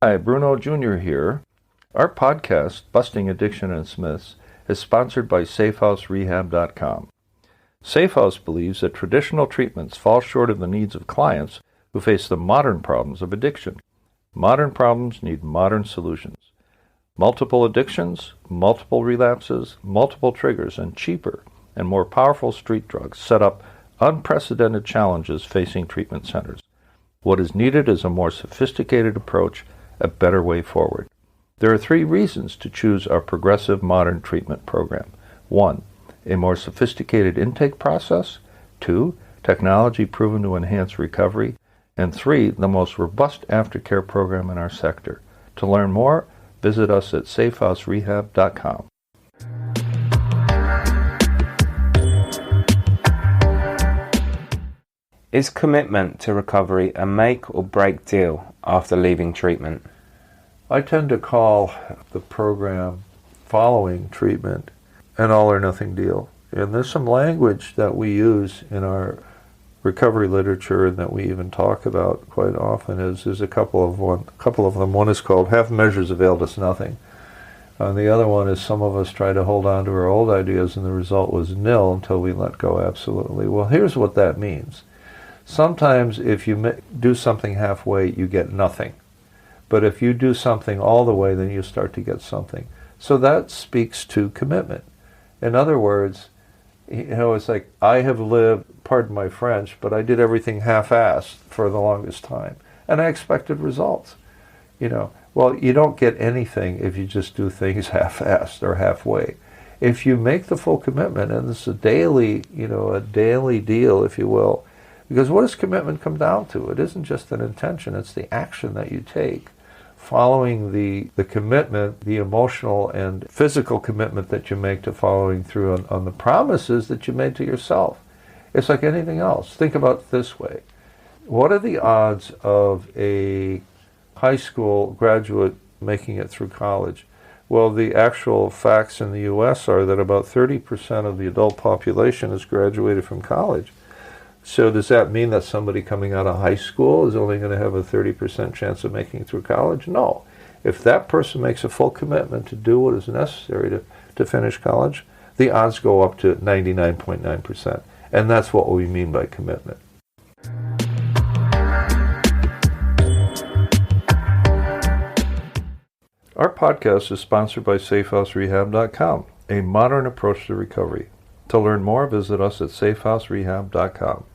Hi, Bruno Jr. here. Our podcast, Busting Addiction and Smiths, is sponsored by SafeHouseRehab.com. SafeHouse believes that traditional treatments fall short of the needs of clients who face the modern problems of addiction. Modern problems need modern solutions. Multiple addictions, multiple relapses, multiple triggers, and cheaper and more powerful street drugs set up unprecedented challenges facing treatment centers. What is needed is a more sophisticated approach, a better way forward. There are 3 reasons to choose our progressive modern treatment program. 1, a more sophisticated intake process. 2, technology proven to enhance recovery. And 3, the most robust aftercare program in our sector. To learn more, visit us at SafeHouseRehab.com. Is commitment to recovery a make or break deal after leaving treatment? I tend to call the program following treatment an all or nothing deal. And there's some language that we use in our recovery literature and that we even talk about quite often. There's a couple of them. One is called half measures availed us nothing. And the other one is some of us try to hold on to our old ideas and the result was nil until we let go absolutely. Well, here's what that means. Sometimes if you do something halfway, you get nothing. But if you do something all the way, then you start to get something. So that speaks to commitment. In other words, it's like I have lived, pardon my French, but I did everything half-assed for the longest time. And I expected results. Well, you don't get anything if you just do things half-assed or halfway. If you make the full commitment, and it's a daily deal, if you will, because what does commitment come down to? It isn't just an intention, it's the action that you take. Following the commitment, the emotional and physical commitment that you make to following through on the promises that you made to yourself. It's like anything else. Think about it this way. What are the odds of a high school graduate making it through college? Well, the actual facts in the U.S. are that about 30% of the adult population has graduated from college. So does that mean that somebody coming out of high school is only going to have a 30% chance of making it through college? No. If that person makes a full commitment to do what is necessary to finish college, the odds go up to 99.9%. And that's what we mean by commitment. Our podcast is sponsored by SafeHouseRehab.com, a modern approach to recovery. To learn more, visit us at SafeHouseRehab.com.